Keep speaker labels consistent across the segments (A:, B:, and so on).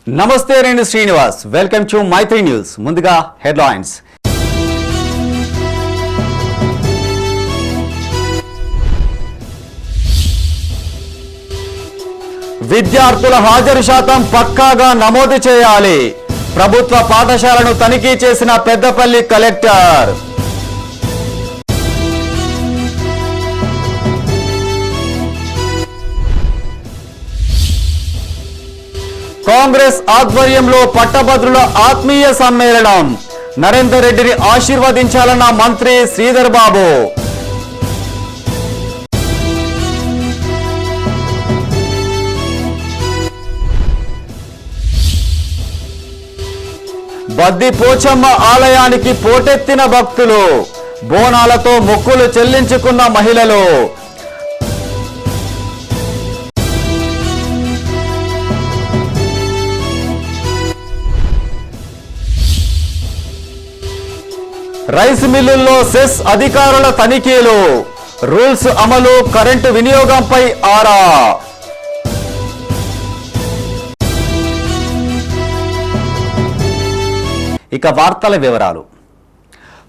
A: నమస్తే, నేను Srinivas. Welcome to Maitri news. ముందుగా హెడ్లైన్స్. విద్యార్థుల హాజరు శాతం పక్కాగా నమోదు చేయాలి. ప్రభుత్వ పాఠశాలను తనిఖీ చేసిన పెద్దపల్లి కలెక్టర్. కాంగ్రెస్ ఆధ్వర్యంలో పట్టభద్రుల ఆత్మీయ సమ్మేళనం. నరేందర్ రెడ్డిని ఆశీర్వదించాలన్న మంత్రి శ్రీధర్ బాబు. బద్ది పోచమ్మ ఆలయానికి పోటెత్తిన భక్తులు. బోనాలతో మొక్కులు చెల్లించుకున్న మహిళలు. రైస్ మిల్లుల్లో సెస్ అధికారుల తనిఖీలు. రూల్స్ అమలు, కరెంటు వినియోగంపై ఆరా. ఇక వార్తల వివరాలు.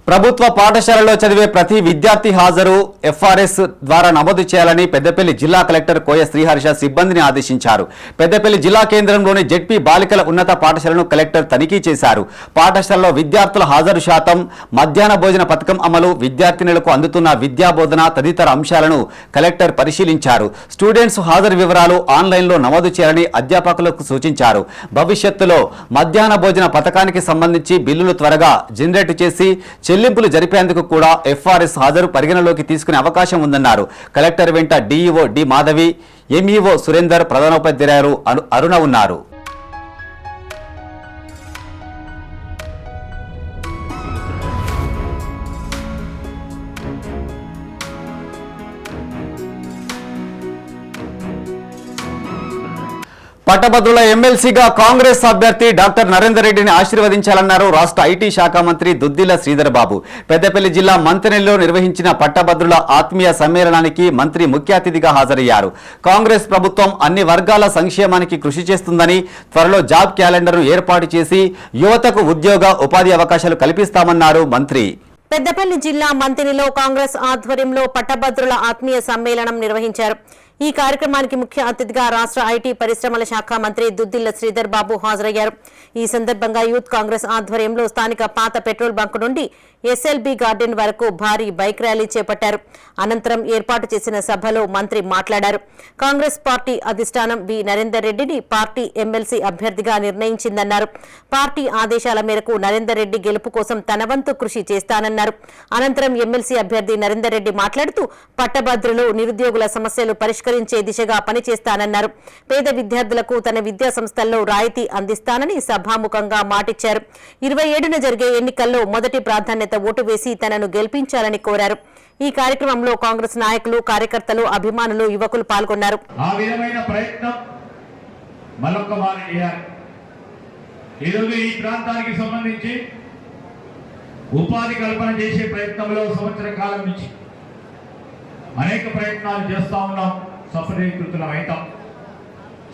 A: ప్రభుత్వ పాఠశాలలో చదివే ప్రతి విద్యార్థి హాజరు ఎఫ్ఆర్ఎస్ ద్వారా నమోదు చేయాలని పెద్దపల్లి జిల్లా కలెక్టర్ కోయ శ్రీహర్ష సిబ్బందిని ఆదేశించారు. పెద్దపల్లి జిల్లా కేంద్రంలోని జెడ్పీ బాలికల ఉన్నత పాఠశాలను కలెక్టర్ తనిఖీ చేశారు. పాఠశాలలో విద్యార్థుల హాజరు శాతం, మధ్యాహ్న భోజన పథకం అమలు, విద్యార్థినులకు అందుతున్న విద్యా బోధన తదితర అంశాలను కలెక్టర్ పరిశీలించారు. స్టూడెంట్స్ హాజరు వివరాలు ఆన్లైన్లో నమోదు చేయాలని అధ్యాపకులకు సూచించారు. భవిష్యత్తులో మధ్యాహ్న భోజన పథకానికి సంబంధించి బిల్లులు త్వరగా జనరేట్ చేసి చెల్లింపులు జరిపేందుకు కూడా ఎఫ్ఆర్ఎస్ హాజరు పరిగణలోకి తీసుకునే అవకాశం ఉందన్నారు. కలెక్టర్ వెంట DEO D Madhavi, MEO Surender, ప్రధానోపాధ్యాయులు అరుణ ఉన్నారు. పట్టభద్రుల ఎమ్మెల్సీగా కాంగ్రెస్ అభ్యర్థి డాక్టర్ నరేందర్ రెడ్డిని ఆశీర్వదించాలన్నారు రాష్ట్ర ఐటీ శాఖ మంత్రి దుద్దిల శ్రీధర్ బాబు. పెద్దపల్లి జిల్లా మంతెనెల్లో నిర్వహించిన పట్టభద్రుల ఆత్మీయ సమ్మేళనానికి మంత్రి ముఖ్య అతిథిగా హాజరయ్యారు. కాంగ్రెస్ ప్రభుత్వం అన్ని వర్గాల సంక్షేమానికి కృషి చేస్తుందని, త్వరలో జాబ్ క్యాలెండర్ను ఏర్పాటు చేసి యువతకు ఉద్యోగ ఉపాధి అవకాశాలు కల్పిస్తామన్నారు మంత్రి.
B: పెద్దపల్లి జిల్లా మంతెనెలో కాంగ్రెస్ ఆధ్వర్యంలో పట్టభద్రుల ఆత్మీయ సమ్మేళనం నిర్వహించారు. ఈ కార్యక్రమానికి ముఖ్య అతిథిగా రాష్ట్ర ఐటీ పరిశ్రమల శాఖ మంత్రి దుద్దిల్ల శ్రీధర్ బాబు హాజరయ్యారు. ఈ సందర్భంగా యూత్ కాంగ్రెస్ ఆధ్వర్యంలో స్థానిక పాత పెట్రోల్ బంక్ నుండి ఎస్ఎల్బీ గార్డెన్ వరకు భారీ బైక్ ర్యాలీ చేపట్టారు. అనంతరం ఏర్పాటు చేసిన సభలో మంత్రి మాట్లాడారు. కాంగ్రెస్ పార్టీ అధిష్టానం బి నరేందర్ రెడ్డిని పార్టీ ఎమ్మెల్సీ అభ్యర్థిగా నిర్ణయించిందన్నారు. పార్టీ ఆదేశాల మేరకు నరేందర్ రెడ్డి గెలుపు కోసం తన వంతు కృషి చేస్తానన్నారు. అనంతరం ఎమ్మెల్సీ అభ్యర్థి నరేందర్ రెడ్డి మాట్లాడుతూ పట్టభద్రులు, నిరుద్యోగుల సమస్యలు పరిష్కరించే దిశగా పనిచేస్తానన్నారు. పేద విద్యార్థులకు తన విద్యా సంస్థల్లో రాయితీ అందిస్తానని సభాముఖంగా మాటిచ్చారు. 27న జరిగే ఎన్నికల్లో మొదటి ప్రాధాన్యత ఓటు వేసి తనను గెలిపించాలని కోరారు. ఈ కార్యక్రమంలో కాంగ్రెస్ నాయకులు, కార్యకర్తలు, అభిమానులు, యువకులు పాల్గొన్నారు.
C: ఈ ప్రాంతానికి సంబంధించి ఉపాధి కల్పన చేసే ప్రయత్నంలో సంవత్సర కాలం నుంచి అనేక ప్రయత్నాలు చేస్తూ ఉన్నాం. సఫలీకృతులం అవుతాం.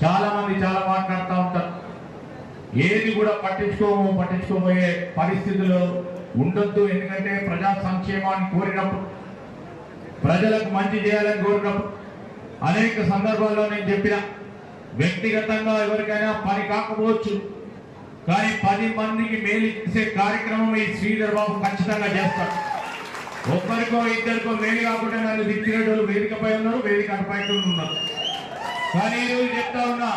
C: చాలా మంది చాలా మాట్లాడుతూ ఉంటారు. ఏది కూడా పట్టించుకోబోయే పరిస్థితుల్లో ఉండొద్దు. ఎందుకంటే ప్రజా సంక్షేమాన్ని కోరినప్పుడు, ప్రజలకు మంచి చేయాలని కోరినప్పుడు అనేక సందర్భాల్లో నేను చెప్పిన, వ్యక్తిగతంగా ఎవరికైనా పని కాకపోవచ్చు, కానీ 10 మందికి మేలు చేసే కార్యక్రమం ఈ శ్రీధర్ బాబు ఖచ్చితంగా చేస్తాడు. ఒక్కరికో ఇద్దరికో మేలు కాకుండా నన్ను దిక్కినట్లు వేదికపై ఉన్నారు, వేదిక అటుపైన ఉన్నారు. కానీ ఈరోజు చెప్తా ఉన్నా,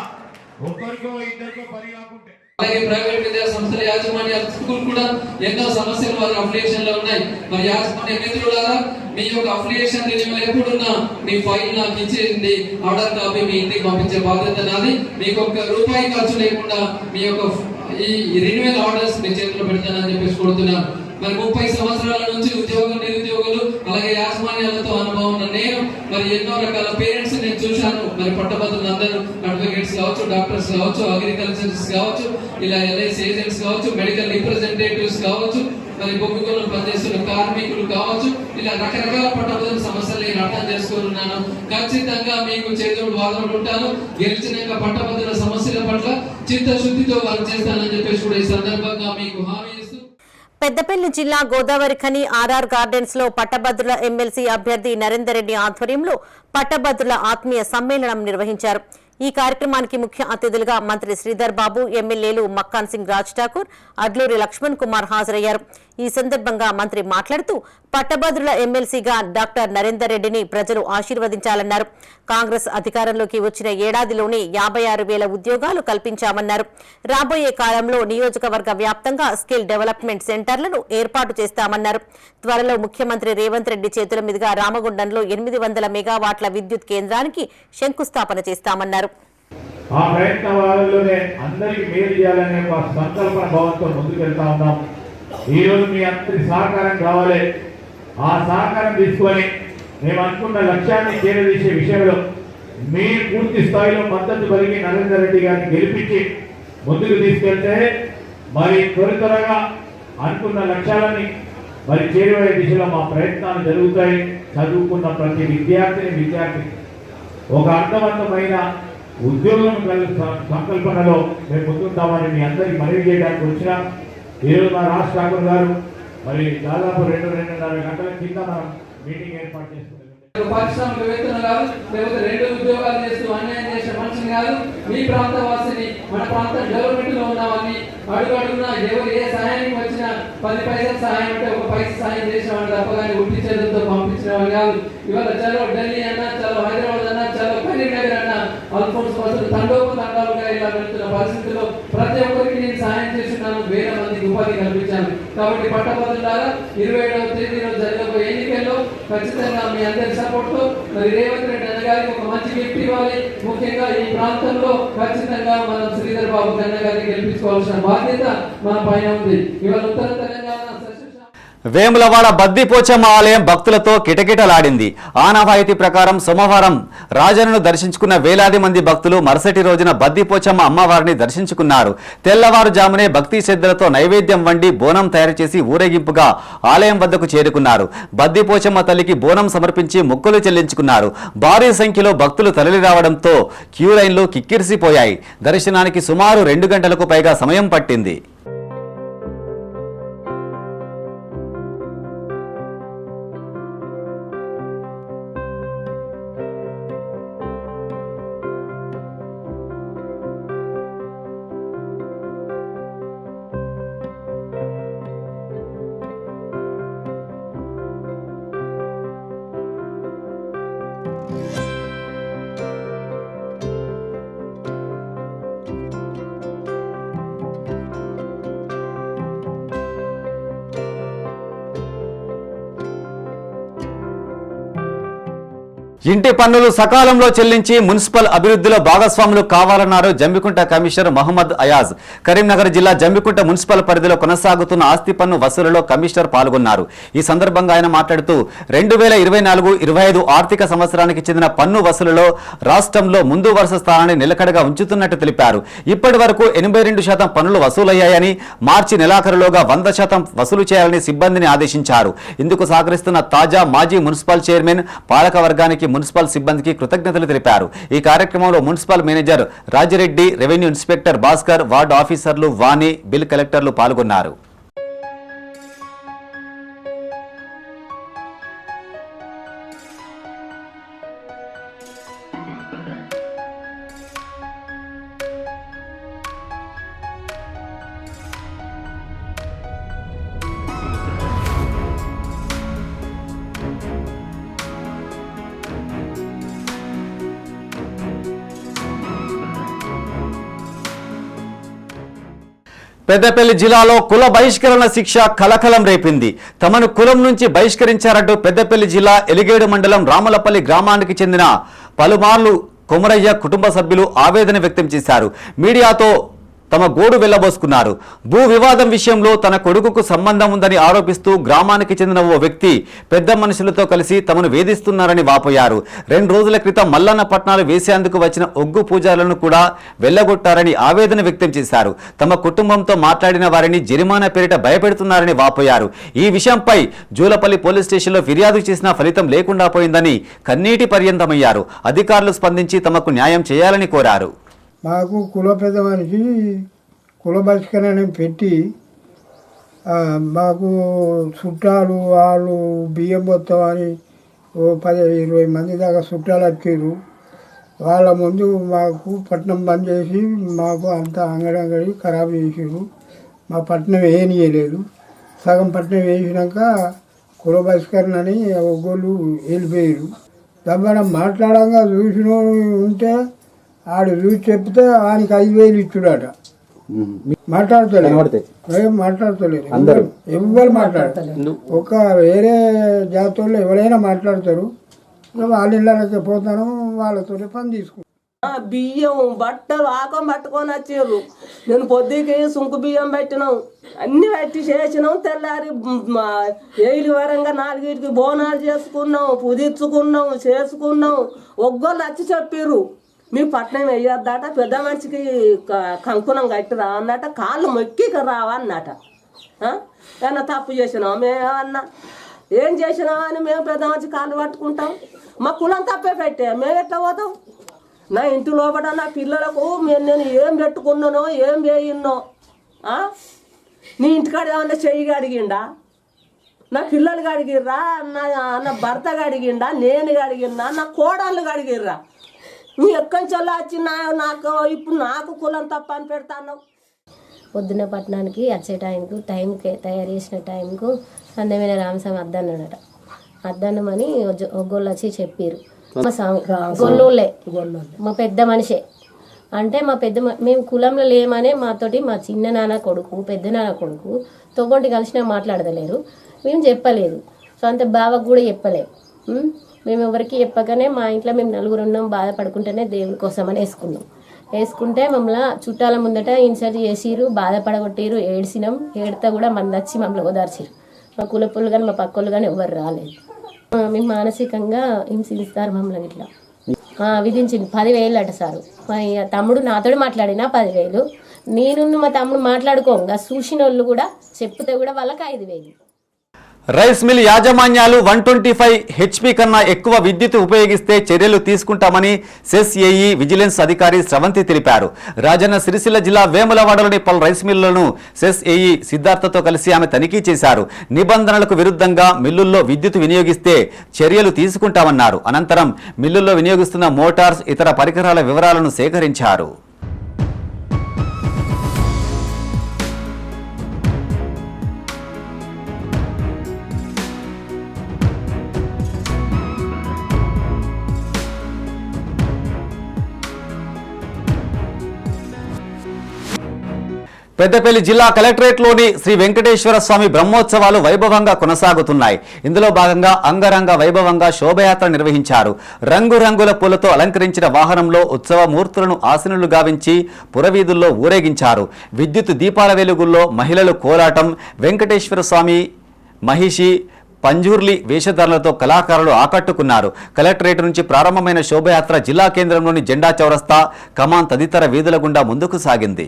C: ఒక్కరికో ఇద్దరికో పని కాకుంటే
D: అలాగే ప్రైవేట్ విద్యా సంస్థల యాజమాన్య స్కూల్ కూడా ఎన్నో సమస్యలు వారి అఫిలియేషన్ లో ఉన్నాయి. మరి యాజమాన్య మిత్రులారా, మీ యొక్క అఫిలియేషన్ రెన్యువల్ ఎప్పుడున్నా మీ ఫైల్ నాకు ఇచ్చేయండి. ఆర్డర్ కాపీ మీ ఇంటికి పంపించే బాధ్యత నాది. మీకు ₹1 ఖర్చు లేకుండా మీ యొక్క ఈ రెన్యువల్ ఆర్డర్స్ మీ చేతిలో పెడతానని చెప్పేసి కోరుతున్నాను. మరి 30 సంవత్సరాల నుంచి ఉద్యోగం, నిరుద్యోగులు, అలాగే యాజమాన్యాలతో అనుభవం ఉన్న నేను మరి ఎన్నో రకాల పేరెంట్స్ నేను చూశాను. మరి పట్టభద్రులు అందరూ అడ్వకేట్స్ కావచ్చు, డాక్టర్స్ కావచ్చు, అగ్రికల్చర్స్ కావచ్చు, ఇలా ఎల్ఐసి ఏజెంట్స్ కావచ్చు, మెడికల్ రిప్రజెంటేటివ్స్ కావచ్చు, మరి బొగ్గుగోలు పనిచేస్తున్న కార్మికులు కావచ్చు, ఇలా రకరకాల పట్టభద్రుల సమస్యలు నేను అర్థం చేసుకున్నాను. ఖచ్చితంగా మీకు చేదోడు వాదోడు ఉంటాను. గెలిచినాక పట్టభద్రుల సమస్యల పట్ల చిత్తశుద్ధితో వర్క్ చేస్తానని చెప్పేసి కూడా ఈ సందర్భంగా మీకు హామీ ఇస్తూ
B: పెద్దపల్లి జిల్లా గోదావరి ఖని ఆర్ఆర్ గార్డెన్స్ లో పట్టభద్రుల ఎమ్మెల్సీ అభ్యర్థి నరేందర్ రెడ్డి ఆధ్వర్యంలో పట్టభద్రుల ఆత్మీయ సమ్మేళనం నిర్వహించారు. ఈ కార్యక్రమానికి ముఖ్య అతిథులుగా మంత్రి శ్రీధర్ బాబు, ఎమ్మెల్యేలు మక్కాన్ సింగ్ రాజ్ ఠాకూర్, అడ్లూరి లక్ష్మణ్ కుమార్ హాజరయ్యారు. ఈ సందర్భంగా మంత్రి మాట్లాడుతూ పట్టభద్రుల ఎమ్మెల్సీగా డాక్టర్ నరేందర్ రెడ్డిని ప్రజలు ఆశీర్వదించాలన్నారు. కాంగ్రెస్ అధికారంలోకి వచ్చిన ఏడాదిలోనే 56,000 ఉద్యోగాలు కల్పించామన్నారు. రాబోయే కాలంలో నియోజకవర్గ వ్యాప్తంగా స్కిల్ డెవలప్మెంట్ సెంటర్లను ఏర్పాటు చేస్తామన్నారు. త్వరలో ముఖ్యమంత్రి రేవంత్ రెడ్డి చేతుల మీదుగా రామగుండంలో 800 మెగావాట్ల విద్యుత్ కేంద్రానికి శంకుస్థాపన చేస్తామన్నారు.
C: ఆ ప్రయత్నాలలోనే అందరికీ మేలు చేయాలనే ఒక సంకల్పన భావంతో ముందుకెళ్తా ఉన్నాం. ఈ రోజు మీ అందరి సహకారం కావాలి. ఆ సహకారం తీసుకొని మేము అనుకున్న లక్ష్యాన్ని చేరదీసే విషయంలో మీ పూర్తి స్థాయిలో మద్దతు కలిగి నరేందర్ రెడ్డి గారిని గెలిపించి ముందుకు తీసుకెళ్తే మరి త్వరగా అనుకున్న లక్ష్యాలని మరి చేరువయ్యే దిశలో మా ప్రయత్నాలు జరుగుతాయి. చదువుకున్న ప్రతి విద్యార్థి ఒక అర్థవంతమైన ఉద్యోగం సంకల్పనలో మేము ముందుంటామని మీ అందరికీ మనవి చేయడానికి వచ్చిన ఈరోజు మా రాజ్ ఠాకూర్ గారు మరి దాదాపు 2-2.5 గంటల కింద మనం మీటింగ్ ఏర్పాటు చేసుకున్నాం.
D: పారిశ్రామికవేత్తలు కాదు, లేకపోతే 2 ఉద్యోగాలు చేస్తూ అన్యాయం చేసే మనిషిని కాదు. మీ ప్రాంత వాసిని, మన ప్రాంతం డెవలప్మెంట్ లో ఉన్నామని అడుగునా ఎవరు ఏ సహాయానికి వచ్చినా 10 పైసలు సహాయం అంటే 1 పైసా సహాయం చేసేవాడిని తప్ప కానీ ఉట్టి చేతులతో పంపించేవాడు కాదు. ఇవాళ చలో ఢిల్లీ అన్నా, చలో హైదరాబాద్ అన్నా, చలో కరీంనగర్ అన్నా, ఆల్మోస్ట్ అసలు తండోపతండాలుగా ఇలా వెళ్తున్న పరిస్థితుల్లో ప్రతి ఒక్కరికి నేను సహాయం చేస్తున్నాను. 1000 మందికి ఉపాధి కల్పించాను. కాబట్టి పట్టభద్రులారా 27వ తేదీలో జరగబోయే ఎన్నికల్లో ఖచ్చితంగా మీ అందరి సపోర్ట్ తో మరి రేవంత్ రెడ్డి అన్న గారికి ఒక మంచి గిఫ్ట్ ఇవ్వాలి. ముఖ్యంగా ఈ ప్రాంతంలో ఖచ్చితంగా మనం శ్రీధర్ బాబు అన్న గారిని గెలిపించుకోవాల్సిన బాధ్యత మన పైన ఉంది. ఇవాళ ఉత్తర తెలంగాణ
A: వేములవాడ బద్దిపోచమ్మ ఆలయం భక్తులతో కిటకిటలాడింది. ఆనవాయితీ ప్రకారం సోమవారం రాజన్నను దర్శించుకున్న వేలాది మంది భక్తులు మరుసటి రోజున బద్దిపోచమ్మ అమ్మవారిని దర్శించుకున్నారు. తెల్లవారుజామునే భక్తి శ్రద్ధలతో నైవేద్యం వండి బోనం తయారు చేసి ఊరేగింపుగా ఆలయం వద్దకు చేరుకున్నారు. బద్దిపోచమ్మ తల్లికి బోనం సమర్పించి మొక్కులు చెల్లించుకున్నారు. భారీ సంఖ్యలో భక్తులు తరలి రావడంతో క్యూ లైన్లు కిక్కిరిసిపోయాయి. దర్శనానికి సుమారు 2 గంటలకు పైగా సమయం పట్టింది. ఇంటి పన్నులు సకాలంలో చెల్లించి మున్సిపల్ అభివృద్ధిలో భాగస్వాములు కావాలన్నారు జంబికుంట కమిషనర్ మహమ్మద్ అయాజ్. కరీంనగర్ జిల్లా జంబికుంట మున్సిపల్ పరిధిలో కొనసాగుతున్న ఆస్తి పన్ను వసూలులో కమిషనర్ పాల్గొన్నారు. ఈ సందర్భంగా ఆయన మాట్లాడుతూ 2024-25 ఆర్థిక సంవత్సరానికి చెందిన పన్ను వసూలులో రాష్ట్రంలో ముందు వరుస స్థానాన్ని నిలకడగా ఉంచుతున్నట్టు తెలిపారు. ఇప్పటి వరకు 82% పన్నులు వసూలయ్యాయని, మార్చి నెలాఖరులోగా 100% వసూలు చేయాలని సిబ్బందిని ఆదేశించారు. ఇందుకు సహకరిస్తున్న తాజా మాజీ మున్సిపల్ చైర్మన్, పాలక వర్గానికి, మున్సిపల్ సిబ్బందికి కృతజ్ఞతలు తెలిపారు. ఈ కార్యక్రమంలో municipal manager Rajireddy, revenue inspector Bhaskar, ward ఆఫీసర్లు, వాణి, బిల్ కలెక్టర్లు పాల్గొన్నారు. పెద్దపల్లి జిల్లాలో కుల బహిష్కరణ శిక్ష కలకలం రేపింది. తమను కులం నుంచి బహిష్కరించారంటూ పెద్దపల్లి జిల్లా ఎలిగేడు మండలం రాములపల్లి గ్రామానికి చెందిన పలుమార్లు కొమరయ్య కుటుంబ సభ్యులు ఆవేదన వ్యక్తం చేశారు. మీడియాతో తమ గోడు వెళ్లబోసుకున్నారు. భూ వివాదం విషయంలో తన కొడుకుకు సంబంధం ఉందని ఆరోపిస్తూ గ్రామానికి చెందిన ఓ వ్యక్తి పెద్ద మనుషులతో కలిసి తమను వేధిస్తున్నారని వాపోయారు. 2 రోజుల క్రితం మల్లన్న పట్నాలు వేసేందుకు వచ్చిన ఒగ్గు పూజారులను కూడా వెళ్లగొట్టారని ఆవేదన వ్యక్తం చేశారు. తమ కుటుంబంతో మాట్లాడిన వారిని జరిమానా పేరిట భయపెడుతున్నారని వాపోయారు. ఈ విషయంపై జూలపల్లి పోలీస్ స్టేషన్లో ఫిర్యాదు చేసినా ఫలితం లేకుండా పోయిందని కన్నీటి పర్యంతమయ్యారు. అధికారులు స్పందించి తమకు న్యాయం చేయాలని కోరారు.
E: మాకు కుల పెద్ద మనిషి కుల బహిష్కరణ పెట్టి మాకు చుట్టాలు వాళ్ళు బియ్యం మొత్తం అని ఓ 10-20 మంది దాకా చుట్టాలు వచ్చారు. వాళ్ళ ముందు మాకు పట్నం బంద్ చేసి మాకు అంతా అంగడి ఖరాబ్ చేసారు. మా పట్నం వేయనీయలేదు. సగం పట్నం వేసినాక కుల బహిష్కరణ అని ఒగ్గోళ్ళు వెళ్ళిపోయారు. దమ్మన మాట్లాడంగా చూసిన ఉంటే ఆడు చూసి చెప్తే ఆయనకి 5,000 ఇచ్చుడట. మాట్లాడతలేదు, ఎవరు మాట్లాడతారు. ఒక వేరే జాతి వాళ్ళు ఎవరైనా మాట్లాడతారు. వాళ్ళ ఇళ్ళకి పోతాను, వాళ్ళతో పని తీసుకుంటాను.
F: బియ్యం బట్టలు ఆకం పట్టుకొని వచ్చారు. నేను పొద్దుకి సుంకు బియ్యం పెట్టినాం, అన్ని పెట్టి చేసినాం. తెల్లారి ఏళ్ళు వరంగా 4కి బోనాలు చేసుకున్నాం, పుదిచ్చుకున్నాం, చేసుకున్నాం. ఒగ్గోళ్ళు వచ్చి చెప్పారు మీ పట్నం వేయొద్దట, పెద్ద మనిషికి కంకుణం కట్టిరా అన్నట, కాళ్ళు మొక్కి రావా అన్నట. ఏమన్నా తప్పు చేసినాం మేమన్నా, ఏం చేసినాం అని మేము పెద్ద మనిషి కాళ్ళు పట్టుకుంటాం. మా కులం తప్పే పెట్టే మేము ఎట్లా పోతాం? నా ఇంటి లోపల నా పిల్లలకు నేను ఏం పెట్టుకున్నానో ఏం వేయిన్నో, నీ ఇంటికాడ ఏమన్నా చెయ్యిగా అడిగిండా? నా పిల్లలు అడిగిర్రా, నా భర్తగా అడిగిండా, నేను అడిగినా, నా కోడళ్ళు అడిగిర్రా? నువ్వు ఎక్కడి నుంచి వచ్చి నాకు ఇప్పుడు నాకు కులం తప్ప అని పెడతాను.
G: పొద్దున్న పట్టణానికి వచ్చే టైంకి తయారు చేసిన టైంకు సందమైన రామస్వామి అద్దన్నాడట. అద్దన్నమని ఒగ్గోళ్ళు వచ్చి చెప్పారు. గొల్లోళ్ళే, మా పెద్ద మనిషే అంటే మేము కులంలో లేమనే మాతోటి మా చిన్న నాన్న కొడుకు పెద్ద నాన్న కొడుకు తొగొంటి కలిసినా మాట్లాడతలేరు. మేము చెప్పలేదు, సొంత బావకు కూడా చెప్పలేదు. మేము ఎవరికి చెప్పగానే మా ఇంట్లో మేము 4 ఉన్నాం, బాధపడుకుంటేనే దేవుడి కోసం అని వేసుకుంటే మమ్మల్ని చుట్టాల ముందట ఇన్సర్ట్ చేసిరు, బాధపడగొట్టిరు, ఏడ్చినాం. ఏడితే కూడా మంది వచ్చి మమ్మల్ని ఓదార్చిరు. మా కులపులు కానీ మా పక్కోళ్ళు కానీ ఎవరు రాలేదు. మేము మానసికంగా హింసిస్తారు మమ్మల్ని ఇట్లా విధించింది. 10,000 అట సారు. మా తమ్ముడు నాతో మాట్లాడినా 10,000, నేను మా తమ్ముడు మాట్లాడుకోగా చూసిన వాళ్ళు కూడా చెప్తే కూడా వాళ్ళకి 5,000.
A: రైస్ మిల్ యాజమాన్యాలు 125 HP కన్నా ఎక్కువ విద్యుత్ ఉపయోగిస్తే చర్యలు తీసుకుంటామని సెస్ ఏఈ విజిలెన్స్ అధికారి స్రవంతి తెలిపారు. రాజన్న సిరిసిల్ల జిల్లా వేములవాడలోని పలు రైస్ మిల్లులను సెస్ ఏఈ సిద్ధార్థతో కలిసి ఆమె తనిఖీ చేశారు. నిబంధనలకు విరుద్ధంగా మిల్లుల్లో విద్యుత్ వినియోగిస్తే చర్యలు తీసుకుంటామన్నారు. అనంతరం మిల్లుల్లో వినియోగిస్తున్న మోటార్స్, ఇతర పరికరాల వివరాలను సేకరించారు. పెద్దపల్లి జిల్లా కలెక్టరేట్లోని శ్రీ వెంకటేశ్వర స్వామి బ్రహ్మోత్సవాలు వైభవంగా కొనసాగుతున్నాయి. ఇందులో భాగంగా అంగరంగ వైభవంగా శోభయాత్ర నిర్వహించారు. రంగురంగుల పూలతో అలంకరించిన వాహనంలో ఉత్సవ మూర్తులను ఆసనులు గావించి పురవీధుల్లో ఊరేగించారు. విద్యుత్ దీపాల వెలుగుల్లో మహిళలు కోలాటం, వెంకటేశ్వర స్వామి, మహిషి, పంజూర్లి వేషధారణలతో కళాకారులు ఆకట్టుకున్నారు. కలెక్టరేట్ నుంచి ప్రారంభమైన శోభయాత్ర జిల్లా కేంద్రంలోని జెండా చౌరస్తా, కమాన్ తదితర వీధుల గుండా ముందుకు సాగింది.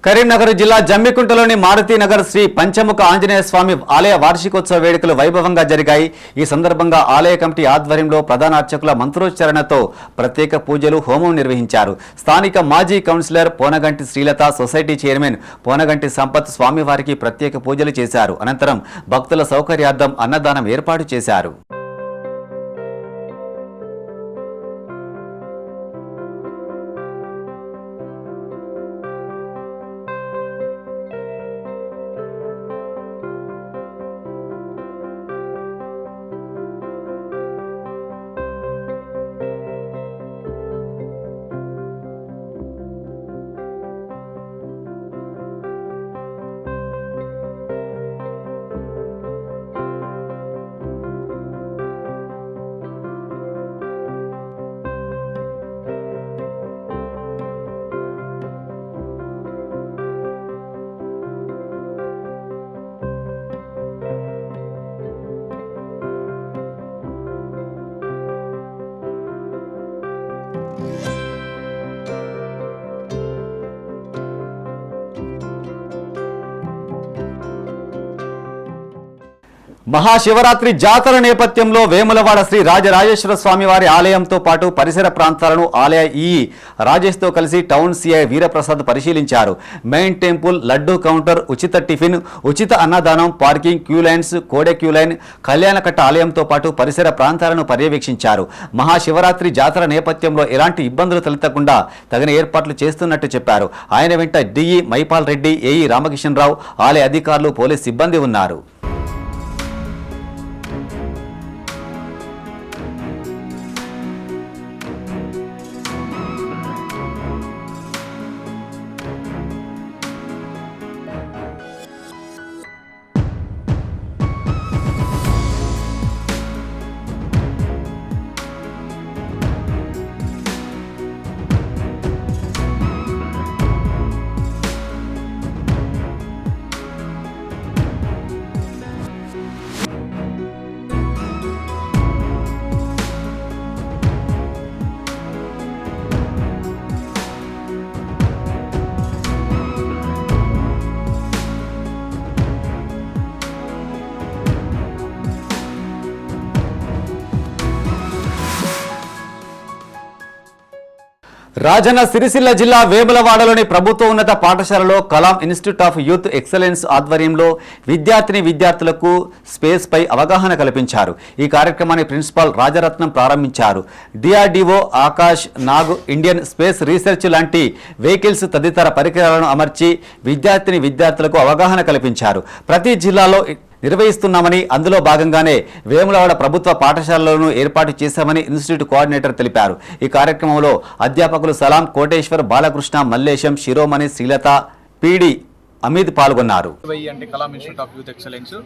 A: కరీంనగర్ జిల్లా జమ్మికుంటలోని మారుతినగర్ శ్రీ పంచముఖ ఆంజనేయ స్వామి ఆలయ వార్షికోత్సవ వేడుకలు వైభవంగా జరిగాయి. ఈ సందర్భంగా ఆలయ కమిటీ ఆధ్వర్యంలో ప్రధాన అర్చకుల మంత్రోచ్చారణతో ప్రత్యేక పూజలు, హోమం నిర్వహించారు. స్థానిక మాజీ councillor Ponaganti Srilatha, society chairman Ponaganti Sampath స్వామివారికి ప్రత్యేక పూజలు చేశారు. అనంతరం భక్తుల సౌకర్యార్థం అన్నదానం ఏర్పాటు చేశారు. మహాశివరాత్రి జాతర నేపథ్యంలో వేములవాడ శ్రీ రాజరాజేశ్వర స్వామివారి ఆలయంతో పాటు పరిసర ప్రాంతాలను ఆలయ ఈఈ రాజేష్తో కలిసి టౌన్ సిఐ వీరప్రసాద్ పరిశీలించారు. మెయిన్ టెంపుల్, లడ్డూ కౌంటర్, ఉచిత టిఫిన్, ఉచిత అన్నదానం, పార్కింగ్, క్యూ లైన్స్, కోడె క్యూ లైన్, కళ్యాణకట్ట ఆలయంతో పాటు పరిసర ప్రాంతాలను పర్యవేక్షించారు. మహాశివరాత్రి జాతర నేపథ్యంలో ఎలాంటి ఇబ్బందులు తలెత్తకుండా తగిన ఏర్పాట్లు చేస్తున్నట్టు చెప్పారు. ఆయన వెంట డిఈ మైపాల్ రెడ్డి, ఏఈ రామకిషన్రావు, ఆలయ అధికారులు, పోలీస్ సిబ్బంది ఉన్నారు. రాజన్న సిరిసిల్ల జిల్లా వేములవాడలోని ప్రభుత్వ ఉన్నత పాఠశాలలో Kalam institute of youth excellence ఆధ్వర్యంలో విద్యార్థులకు స్పేస్ పై అవగాహన కల్పించారు. ఈ కార్యక్రమాన్ని ప్రిన్సిపాల్ రాజరత్నం ప్రారంభించారు. DRDO, Akash, Nag, Indian space research లాంటి వెహికల్స్ తదితర పరికరాలను అమర్చి విద్యార్థులకు అవగాహన కల్పించారు. ప్రతి జిల్లాలో నిర్వహిస్తున్నామని, అందులో భాగంగానే వేములవాడ ప్రభుత్వ పాఠశాలలను ఏర్పాటు చేశామని ఇన్స్టిట్యూట్ కోఆర్డినేటర్ తెలిపారు. ఈ కార్యక్రమంలో అధ్యాపకులు సలాం, కోటేశ్వర్, బాలకృష్ణ, మల్లేశం, శిరోమణి, శ్రీలత, పీడి, అమిత్ పాల్గొన్నారు.
H: అంటే Kalam institute of youth excellence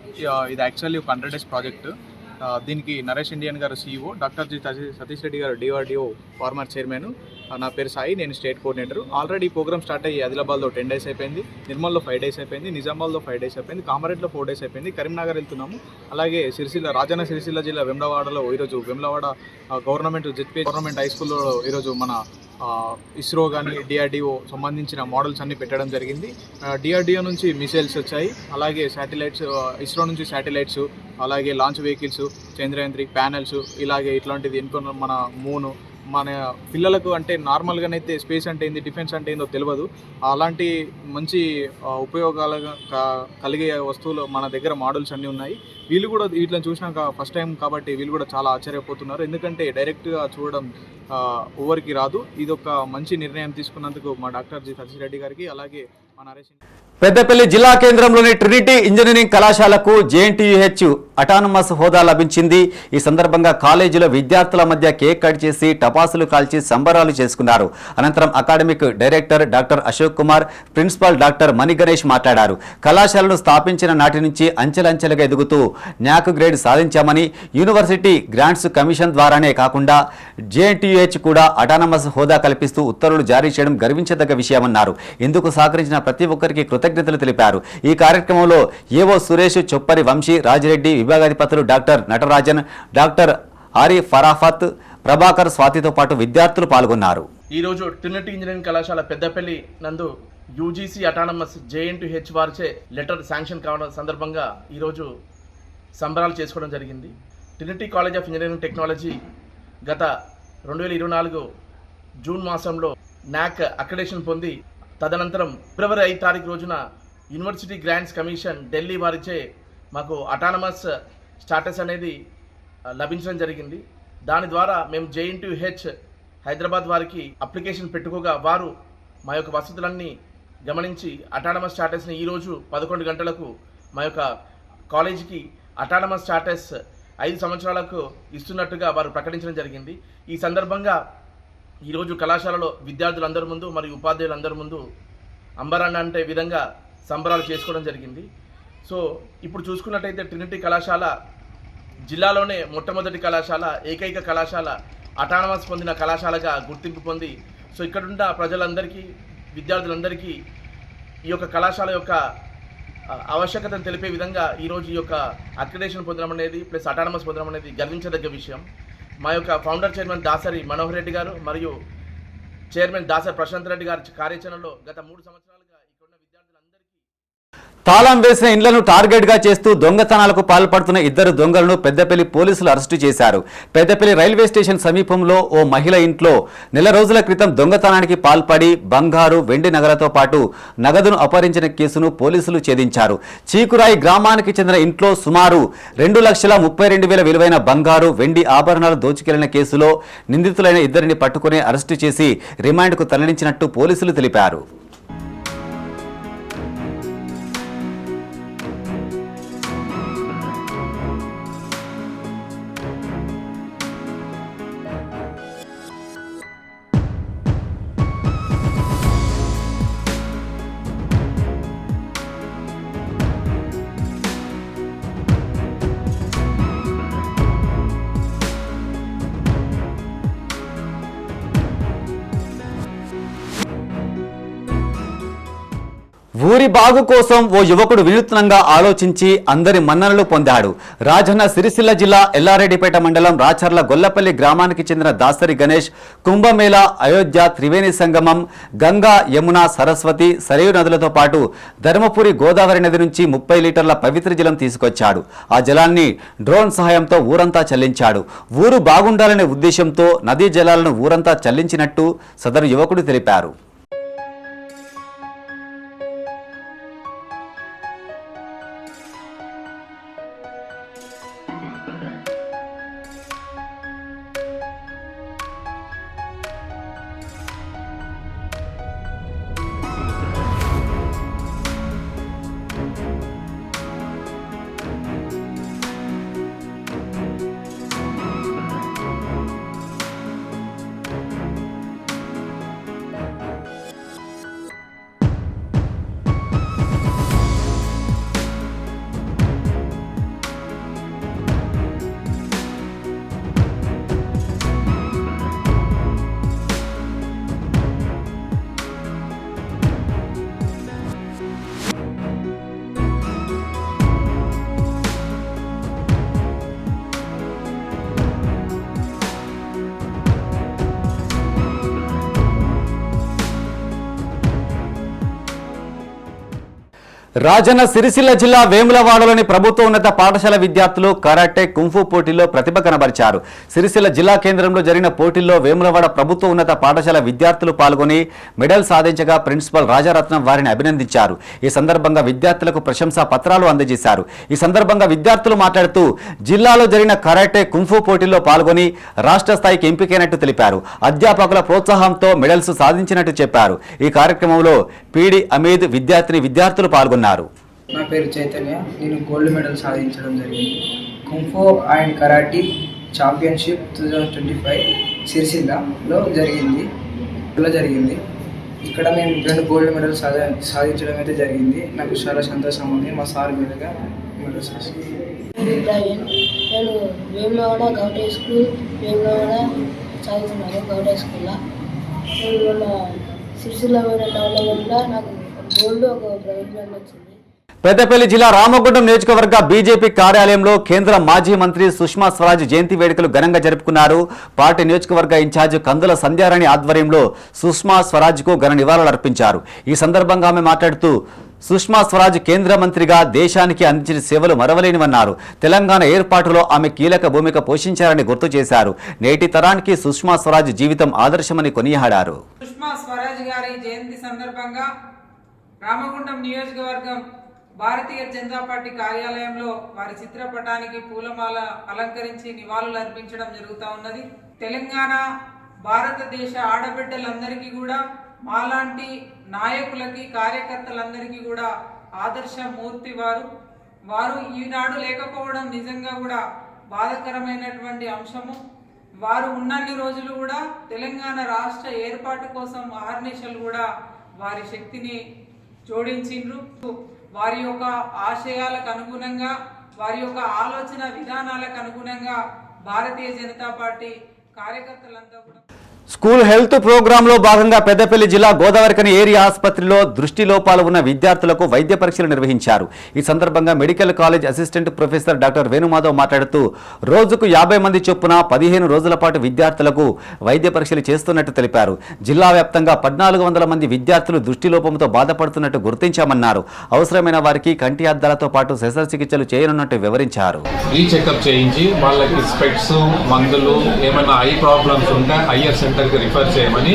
H: ఇది యాక్చువల్లీ ఒక 100 days ప్రాజెక్ట్. దీనికి నరేష్ ఇండియన్ గారు CEO, doctor G Satish Reddy గారు DRDO ఫార్మర్ చైర్మన్, నా పేరు సాయి, నేను స్టేట్ కోఆర్డినేటర్. ఆల్రెడీ ఈ ప్రోగ్రామ్ స్టార్ట్ అయ్యి ఆదిలాబాద్లో 10 days అయిపోయింది, నిర్మల్లో 5 days అయిపోయింది, నిజామాబాద్లో 5 days అయిపోయింది, కామారెడ్డిలో 4 days అయిపోయింది, కరీంనగర్ వెళ్తున్నాము. అలాగే రాజన్న సిరిసిల్ల జిల్లా వేములవాడలో ఈరోజు వేములవాడ గవర్నమెంట్ హై స్కూల్లో ఈరోజు మన ఇస్రో కానీ DRDO సంబంధించిన మోడల్స్ అన్ని పెట్టడం జరిగింది. DRDO నుంచి మిసైల్స్ వచ్చాయి, అలాగే శాటిలైట్స్, ఇస్రో నుంచి శాటిలైట్స్, అలాగే లాంచ్ వెహికల్స్, చంద్రయాన్ 3 ప్యానెల్స్, ఇలాగే ఇట్లాంటిది ఎన్నుకున్న మన మూను. మన పిల్లలకు అంటే నార్మల్గానైతే స్పేస్ అంటే ఏంది, డిఫెన్స్ అంటే ఏందో తెలియదు. అలాంటి మంచి ఉపయోగాలు కలిగే వస్తువులు మన దగ్గర మోడల్స్ అన్నీ ఉన్నాయి. వీళ్ళు కూడా వీటిని చూసినాక ఫస్ట్ టైం కాబట్టి వీళ్ళు కూడా చాలా ఆశ్చర్యపోతున్నారు. ఎందుకంటే డైరెక్ట్గా చూడడం ఎవరికి రాదు. ఇది ఒక మంచి నిర్ణయం తీసుకున్నందుకు మా డాక్టర్ జి సతీష్ రెడ్డి గారికి, అలాగే మా నరేష్.
A: పెద్దపల్లి జిల్లా కేంద్రంలోని ట్రినిటీ ఇంజనీరింగ్ కళాశాలకు JNTUH అటానమస్ హోదా లభించింది. ఈ సందర్భంగా కాలేజీలో విద్యార్థుల మధ్య కేక్ కట్ చేసి టపాసులు కాల్చి సంబరాలు చేసుకున్నారు. అనంతరం academic director doctor Ashok Kumar, principal doctor Mani Ganesh మాట్లాడారు. కళాశాలను స్థాపించిన నాటి నుంచి అంచెలంచెలుగా ఎదుగుతూ న్యాక్ గ్రేడ్ సాధించామని, యూనివర్సిటీ గ్రాంట్స్ కమిషన్ ద్వారానే కాకుండా JNTUH కూడా అటానమస్ హోదా కల్పిస్తూ ఉత్తర్వులు జారీ చేయడం గర్వించదగ్గ విషయమన్నారు. ఇందుకు సహకరించిన ప్రతి ఒక్కరికి కృతజ్ఞతలు తెలిపారు. ఈ కార్యక్రమంలో ఏవో సురేష్, చొప్పరి వంశీ, రాజిరెడ్డి, విభాగాధిపతులు డాక్టర్ నటరాజన్, డాక్టర్ ఆరి ఫరాఫత్, ప్రభాకర్, స్వాతితో పాటు విద్యార్థులు పాల్గొన్నారు.
I: ఈరోజు ట్రినిటీ ఇంజనీరింగ్ కళాశాల పెద్దపల్లి నందు యూజీసీ అటానమస్ JNTH వారిచే లెటర్ శాంక్షన్ కావడం సందర్భంగా ఈరోజు సంబరాలు చేసుకోవడం జరిగింది. Trinity college of engineering technology గత 2024 జూన్ మాసంలో NAC అక్రిడేషన్ పొంది తదనంతరం ఫిబ్రవరి 5 తారీఖు రోజున యూనివర్సిటీ గ్రాంట్స్ కమిషన్ ఢిల్లీ వారిచే మాకు అటానమస్ స్టాటస్ అనేది లభించడం జరిగింది. దాని ద్వారా మేము JNTH హైదరాబాద్ వారికి అప్లికేషన్ పెట్టుకోగా వారు మా యొక్క వసతులన్నీ గమనించి అటానమస్ స్టాటస్ని ఈరోజు 11 గంటలకు మా యొక్క కాలేజీకి అటానమస్ స్టాటస్ 5 సంవత్సరాలకు ఇస్తున్నట్టుగా వారు ప్రకటించడం జరిగింది. ఈ సందర్భంగా ఈరోజు కళాశాలలో విద్యార్థులందరి ముందు మరియు ఉపాధ్యాయులందరి ముందు అంబరాన్ని అంటే విధంగా సంబరాలు చేసుకోవడం జరిగింది. సో ఇప్పుడు చూసుకున్నట్టయితే ట్రినిటీ కళాశాల జిల్లాలోనే మొట్టమొదటి కళాశాల, ఏకైక కళాశాల, అటానమస్ పొందిన కళాశాలగా గుర్తింపు పొంది సో ఇక్కడున్న ప్రజలందరికీ విద్యార్థులందరికీ ఈ యొక్క కళాశాల యొక్క ఆవశ్యకతను తెలిపే విధంగా ఈరోజు ఈ యొక్క అక్రిడేషన్ పొందడం అనేది ప్లస్ అటానమస్ పొందడం అనేది గర్వించదగ్గ విషయం. మా యొక్క ఫౌండర్ చైర్మన్ దాసరి మనోహర్ రెడ్డి గారు మరియు చైర్మన్ దాసరి ప్రశాంత్ రెడ్డి గారి కార్యాచరణలో గత 3 సంవత్సరాలుగా ఇక్కడున్న విద్యార్థులందరికీ
A: తాళం వేసిన ఇండ్లను టార్గెట్ గా చేస్తూ దొంగతనాలకు పాల్పడుతున్న 2 దొంగలను పెద్దపల్లి పోలీసులు అరెస్టు చేశారు. పెద్దపల్లి రైల్వే స్టేషన్ సమీపంలో ఓ మహిళ ఇంట్లో నెల రోజుల క్రితం దొంగతనానికి పాల్పడి బంగారు, వెండి నగలతో పాటు నగదును అపహరించిన కేసును పోలీసులు ఛేదించారు. చీకురాయి గ్రామానికి చెందిన ఇంట్లో సుమారు 2,32,000 విలువైన బంగారు, వెండి ఆభరణాలు దోచుకెళ్లిన కేసులో నిందితులైన 2 పట్టుకుని అరెస్టు చేసి రిమాండ్కు తరలించినట్టు పోలీసులు తెలిపారు. ఊరి బాగు కోసం ఓ యువకుడు వినూత్నంగా ఆలోచించి అందరి మన్ననలు పొందాడు. రాజన్న సిరిసిల్ల జిల్లా ఎల్లారెడ్డిపేట మండలం రాచర్ల గొల్లపల్లి గ్రామానికి చెందిన దాసరి గణేష్ కుంభమేళా, అయోధ్య, త్రివేణి సంగమం, గంగా, యమున, సరస్వతి, సరయు నదులతో పాటు ధర్మపురి గోదావరి నది నుంచి 30 లీటర్ల పవిత్ర జలం తీసుకొచ్చాడు. ఆ జలాన్ని డ్రోన్ సహాయంతో ఊరంతా చల్లించాడు. ఊరు బాగుండాలనే ఉద్దేశంతో నదీ జలాలను ఊరంతా చల్లించినట్టు సదరు యువకుడు తెలిపారు. రాజన్న సిరిసిల్ల జిల్లా వేములవాడలోని ప్రభుత్వ ఉన్నత పాఠశాల విద్యార్థులు కరాటే, కుంఫు పోటీల్లో ప్రతిభ కనబరిచారు. సిరిసిల్ల జిల్లా కేంద్రంలో జరిగిన పోటీల్లో వేములవాడ ప్రభుత్వ ఉన్నత పాఠశాల విద్యార్థులు పాల్గొని మెడల్ సాధించగా ప్రిన్సిపల్ రాజారత్నం వారిని అభినందించారు. ఈ సందర్భంగా విద్యార్థులకు ప్రశంసా పత్రాలు అందజేశారు. ఈ సందర్భంగా విద్యార్థులు మాట్లాడుతూ జిల్లాలో జరిగిన కరాటే, కుంఫు పోటీల్లో పాల్గొని రాష్ట్ర స్థాయికి ఎంపికైనట్టు తెలిపారు. అధ్యాపకుల ప్రోత్సాహంతో మెడల్స్ సాధించినట్టు చెప్పారు. ఈ కార్యక్రమంలో పీడి అమీద్, విద్యార్థులు పాల్గొన్నారు.
J: నా పేరు చైతన్య. నేను గోల్డ్ మెడల్ సాధించడం జరిగింది. కుంఫో అండ్ కరాటీ ఛాంపియన్షిప్ 2025 సిరిసిల్లలో జరిగింది. ఇక్కడ నేను 2 గోల్డ్ మెడల్ సాధించడం అయితే జరిగింది. నాకు చాలా సంతోషం ఉంది. మా సార్ మీదుగా మెడల్
G: నేను వేములవాడ గౌటే స్కూల్ చదువుతున్నాను. గౌటే స్కూల్లో నేను మన సిరిసిల్ల టౌన్లో నాకు గోల్డ్, ఒక ప్రైజ్ మెడల్ వచ్చింది.
A: పెద్దపల్లి జిల్లా రామగుండం నియోజకవర్గ బీజేపీ కార్యాలయంలో కేంద్ర మాజీ మంత్రి సుష్మా స్వరాజ్ జయంతి వేడుకలు ఘనంగా జరుపుకున్నారు. పార్టీ నియోజకవర్గ ఇన్ఛార్జ్ కందుల సంధ్యారాణి ఆధ్వర్యంలో సుష్మా స్వరాజ్కు ఘన నివాళులర్పించారు. ఈ సందర్భంగా ఆమె మాట్లాడుతూ సుష్మా స్వరాజ్ కేంద్ర మంత్రిగా దేశానికి అందించిన సేవలు మరవలేనివన్నారు. తెలంగాణ ఏర్పాటులో ఆమె కీలక భూమిక పోషించారని గుర్తు చేశారు. నేటి తరానికి సుష్మా స్వరాజ్ జీవితం ఆదర్శమని కొనియాడారు.
K: సుష్మా స్వరాజ్ గారి జయంతి సందర్భంగా రామగుండం నియోజకవర్గం భారతీయ జనతా పార్టీ కార్యాలయంలో వారి చిత్రపటానికి పూలమాల అలంకరించి నివాళులు అర్పించడం జరుగుతూ ఉన్నది. తెలంగాణ భారతదేశ ఆడబిడ్డలందరికీ కూడా మాలాంటి నాయకులకి కార్యకర్తలందరికీ కూడా ఆదర్శమూర్తి వారు ఈనాడు లేకపోవడం నిజంగా కూడా బాధాకరమైనటువంటి అంశము. వారు ఉన్నన్ని రోజులు కూడా తెలంగాణ రాష్ట్ర ఏర్పాటు కోసం ఆర్నిషలు కూడా వారి శక్తిని జోడించిండ్రు. వారి యొక్క ఆశయాలకు అనుగుణంగా వారి యొక్క ఆలోచన విధానాలకు అనుగుణంగా భారతీయ జనతా పార్టీ కార్యకర్తలంతా కూడా
A: స్కూల్ హెల్త్ ప్రోగ్రాంలో భాగంగా పెద్దపల్లి జిల్లా గోదావరిఖని ఏరియా ఆసుపత్రిలో దృష్టి లోపాలు ఉన్న విద్యార్థులకు వైద్య పరీక్షలు నిర్వహించారు. ఈ సందర్భంగా medical college assistant professor doctor Venumadhav మాట్లాడుతూ రోజుకు 50 మంది చొప్పున 15 రోజుల పాటు విద్యార్థులకు వైద్య పరీక్షలు చేస్తున్నట్టు తెలిపారు. జిల్లా వ్యాప్తంగా 1400 మంది విద్యార్థులు దృష్టి లోపంతో బాధపడుతున్నట్టు గుర్తించామన్నారు. అవసరమైన వారికి కంటి అద్దాలతో పాటు శస్త్రచికిత్సలు చేయనున్నట్టు వివరించారు.
L: ఈ చెకప్ చేయించి వాళ్ళకి స్పెక్ట్స్ మందులు ఏమైనా ఐ ప్రాబ్లమ్స్ ఉంటే ఐఆర్ సెంటర్కి రిఫర్ చేయమని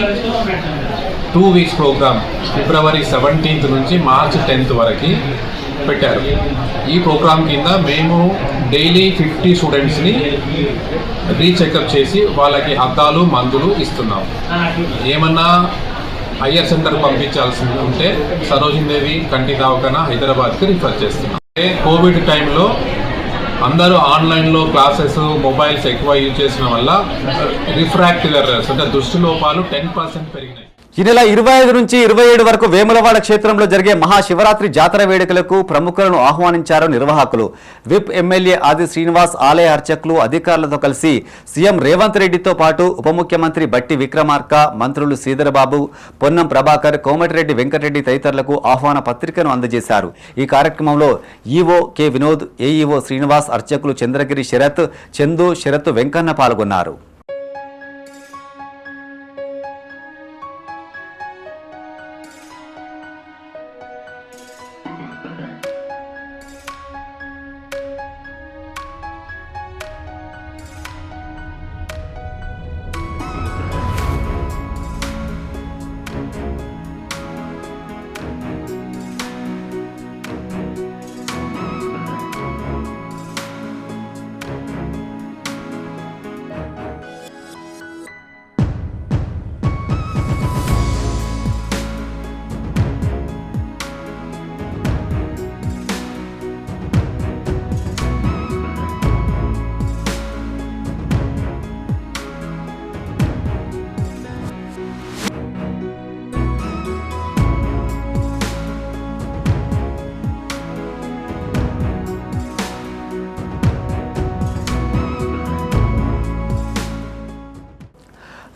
L: 2 వీక్స్ ప్రోగ్రామ్ ఫిబ్రవరి 17th నుంచి మార్చ్ 10th వరకు పెట్టారు. ఈ ప్రోగ్రామ్ కింద మేము డైలీ 50 స్టూడెంట్స్ని రీచెకప్ చేసి వాళ్ళకి అద్దాలు మందులు ఇస్తున్నాం. ఏమన్నా ఐఆర్ సెంటర్ పంపించాల్సి ఉంటే సరోజినీదేవి కంటి దవాఖానా హైదరాబాద్కి రిఫర్ చేస్తున్నాం. కోవిడ్ టైంలో అందరూ ఆన్లైన్లో క్లాసెస్ మొబైల్స్ ఎక్కువ యూజ్ చేసిన వల్ల రిఫ్రాక్టివ్ ఎర్రర్స్ అంటే దృష్టి లోపాలు 10% పెరిగినాయి.
A: ఈ నెల 25 నుంచి 27 వరకు వేములవాడ క్షేత్రంలో జరిగే మహాశివరాత్రి జాతర వేడుకలకు ప్రముఖులను ఆహ్వానించారు నిర్వాహకులు. విప్ ఎమ్మెల్యే ఆది శ్రీనివాస్, ఆలయ అర్చకులు, అధికారులతో కలిసి సీఎం రేవంత్ రెడ్డితో పాటు ఉప ముఖ్యమంత్రి బట్టి విక్రమార్క, మంత్రులు శ్రీధరబాబు, పొన్నం ప్రభాకర్, కోమటిరెడ్డి వెంకటరెడ్డి తదితరులకు ఆహ్వాన పత్రికను అందజేశారు. ఈ కార్యక్రమంలో EO K Vinod, AEO Srinivas, అర్చకులు చంద్రగిరి శరత్, చందు, శరత్ వెంకన్న పాల్గొన్నారు.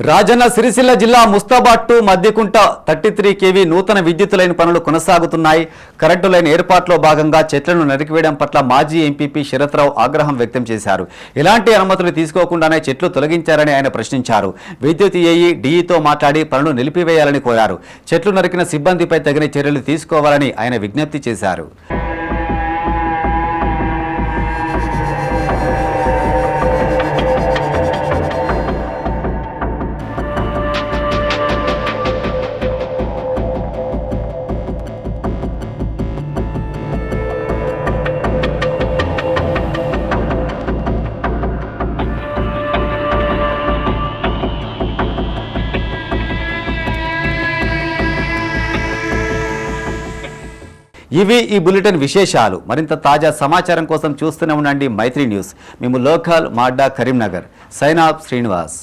A: రాజన్న సిరిసిల్ల జిల్లా ముస్తాబాద్ టు మద్దికుంట 33 kV నూతన విద్యుత్ లైన్ పనులు కొనసాగుతున్నాయి. కరెంటు లైన్ ఏర్పాట్లో భాగంగా చెట్లను నరికివేయడం పట్ల మాజీ ఎంపీపీ శరత్రావు ఆగ్రహం వ్యక్తం చేశారు. ఎలాంటి అనుమతులు తీసుకోకుండానే చెట్లు తొలగించారని ఆయన ప్రశ్నించారు. విద్యుత్ ఏఈ డీఈతో మాట్లాడి పనులు నిలిపివేయాలని కోరారు. చెట్లు నరికిన సిబ్బందిపై తగిన చర్యలు తీసుకోవాలని ఆయన విజ్ఞప్తి చేశారు. ఇవి ఈ బులెటిన్ విశేషాలు. మరింత తాజా సమాచారం కోసం చూస్తూనే ఉండండి మైత్రి న్యూస్. మేము లోకల్ మాడ్డా కరీంనగర్. Sign off Srinivas.